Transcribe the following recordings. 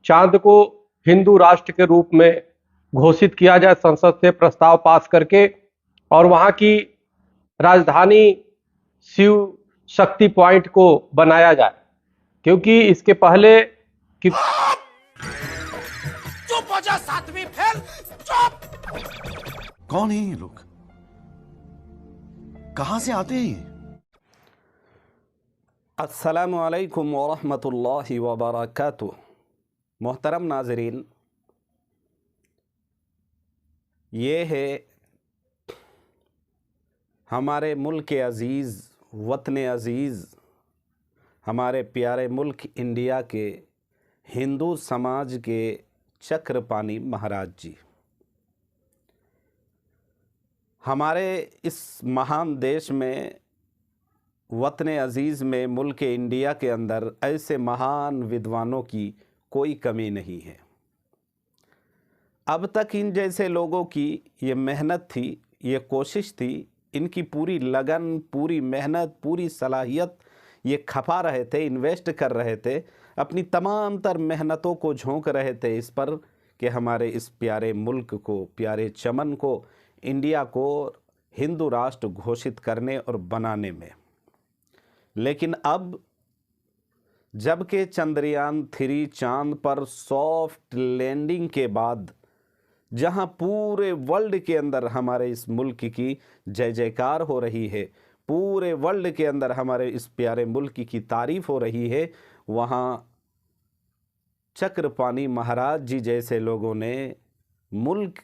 चांद को हिंदू राष्ट्र के रूप में घोषित किया जाए, संसद से प्रस्ताव पास करके, और वहां की राजधानी शिव शक्ति पॉइंट को बनाया जाए। क्योंकि इसके पहले कि चुप हो जा सातवीं फेल, चुप। कौन है ये लोग? कहां से आते हैं ये? अस्सलामु अलैकुम वरहमतुल्लाहि वबरकातुह। मोहतरम नाज़रीन, ये है हमारे मुल्क अज़ीज़, वतन अज़ीज़, हमारे प्यारे मुल्क इंडिया के हिंदू समाज के चक्रपाणी महाराज जी। हमारे इस महान देश में, वतन अज़ीज़ में, मुल्क इंडिया के अंदर ऐसे महान विद्वानों की कोई कमी नहीं है। अब तक इन जैसे लोगों की ये मेहनत थी, ये कोशिश थी, इनकी पूरी लगन, पूरी मेहनत, पूरी सलाहियत ये खपा रहे थे, इन्वेस्ट कर रहे थे, अपनी तमाम तर मेहनतों को झोंक रहे थे इस पर कि हमारे इस प्यारे मुल्क को, प्यारे चमन को, इंडिया को हिंदू राष्ट्र घोषित करने और बनाने में। लेकिन अब जबकि चंद्रयान 3 चांद पर सॉफ्ट लैंडिंग के बाद, जहां पूरे वर्ल्ड के अंदर हमारे इस मुल्क की जय जयकार हो रही है, पूरे वर्ल्ड के अंदर हमारे इस प्यारे मुल्क की तारीफ हो रही है, वहां चक्रपाणी महाराज जी जैसे लोगों ने मुल्क,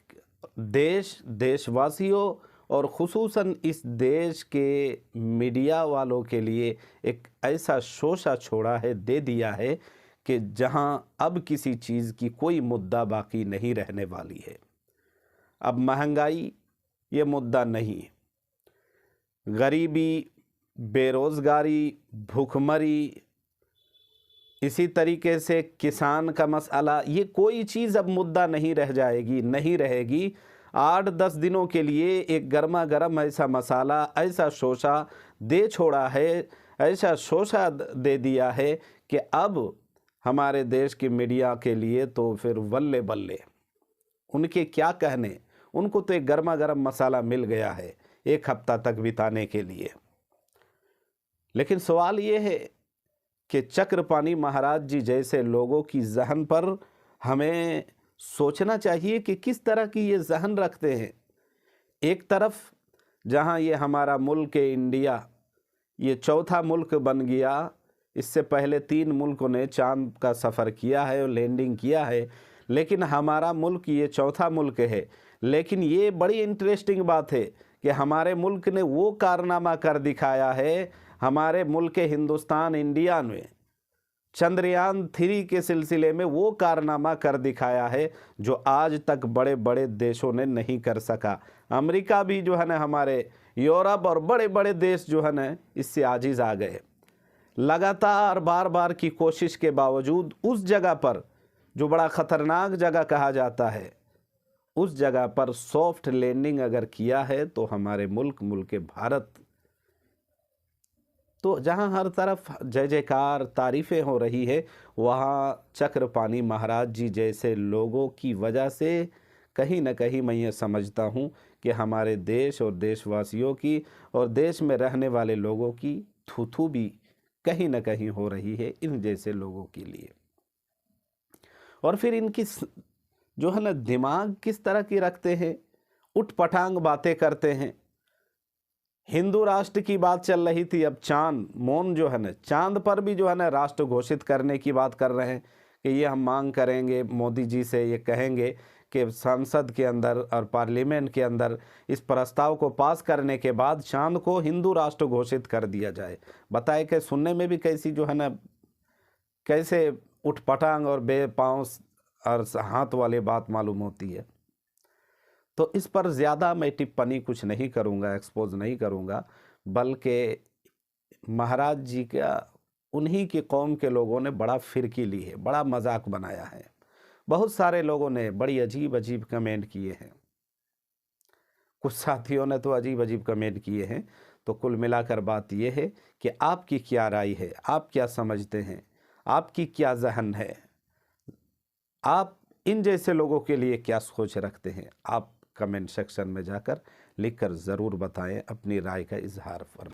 देश, देशवासियों और ख़ुसूसन इस देश के मीडिया वालों के लिए एक ऐसा शोशा छोड़ा है, दे दिया है कि जहां अब किसी चीज़ की कोई मुद्दा बाकी नहीं रहने वाली है। अब महंगाई ये मुद्दा नहीं है, गरीबी, बेरोज़गारी, भूखमरी, इसी तरीके से किसान का मसला, ये कोई चीज़ अब मुद्दा नहीं रह जाएगी, नहीं रहेगी। 8-10 दिनों के लिए एक गर्मा गर्म ऐसा मसाला, ऐसा शोशा दे छोड़ा है, ऐसा शोशा दे दिया है कि अब हमारे देश की मीडिया के लिए तो फिर बल्ले बल्ले, उनके क्या कहने, उनको तो एक गर्मा गर्म मसाला मिल गया है एक हफ्ता तक बिताने के लिए। लेकिन सवाल ये है कि चक्रपाणी महाराज जी जैसे लोगों की जहन पर हमें सोचना चाहिए कि किस तरह की ये जहन रखते हैं। एक तरफ जहां ये हमारा मुल्क इंडिया ये चौथा मुल्क बन गया, इससे पहले 3 मुल्कों ने चांद का सफ़र किया है और लैंडिंग किया है, लेकिन हमारा मुल्क ये चौथा मुल्क है। लेकिन ये बड़ी इंटरेस्टिंग बात है कि हमारे मुल्क ने वो कारनामा कर दिखाया है, हमारे मुल्क हिंदुस्तान, इंडिया में चंद्रयान 3 के सिलसिले में वो कारनामा कर दिखाया है जो आज तक बड़े बड़े देशों ने नहीं कर सका। अमेरिका भी जो है ना, हमारे यूरोप और बड़े बड़े देश जो है ना, इससे आजिज़ आ गए। लगातार बार बार की कोशिश के बावजूद उस जगह पर, जो बड़ा ख़तरनाक जगह कहा जाता है, उस जगह पर सॉफ्ट लैंडिंग अगर किया है तो हमारे मुल्क भारत, तो जहां हर तरफ जय जयकार, तारीफ़ें हो रही है, वहां चक्रपाणी महाराज जी जैसे लोगों की वजह से कहीं न कहीं मैं ये समझता हूं कि हमारे देश और देशवासियों की और देश में रहने वाले लोगों की थू भी कहीं न कहीं हो रही है इन जैसे लोगों के लिए। और फिर इनकी जो है ना, दिमाग किस तरह की रखते हैं, उठपटांग बातें करते हैं। हिंदू राष्ट्र की बात चल रही थी, अब चांद मोन जो है ना, चांद पर भी जो है ना राष्ट्र घोषित करने की बात कर रहे हैं कि ये हम मांग करेंगे मोदी जी से, ये कहेंगे कि संसद के अंदर और पार्लियामेंट के अंदर इस प्रस्ताव को पास करने के बाद चांद को हिंदू राष्ट्र घोषित कर दिया जाए। बताए कि सुनने में भी कैसी जो है ना, कैसे उठपटांग और बेपांव और हाथ वाली बात मालूम होती है। तो इस पर ज़्यादा मैं टिप्पणी कुछ नहीं करूँगा, एक्सपोज नहीं करूँगा, बल्कि महाराज जी का उन्हीं की कौम के लोगों ने बड़ा फिरकी ली है, बड़ा मजाक बनाया है। बहुत सारे लोगों ने बड़ी अजीब अजीब कमेंट किए हैं, कुछ साथियों ने तो अजीब अजीब कमेंट किए हैं। तो कुल मिलाकर बात यह है कि आपकी क्या राय है, आप क्या समझते हैं, आपकी क्या जहन है। आप इन जैसे लोगों के लिए क्या सोच रखते हैं? आप कमेंट सेक्शन में जाकर लिखकर ज़रूर बताएं, अपनी राय का इजहार फरमाएं।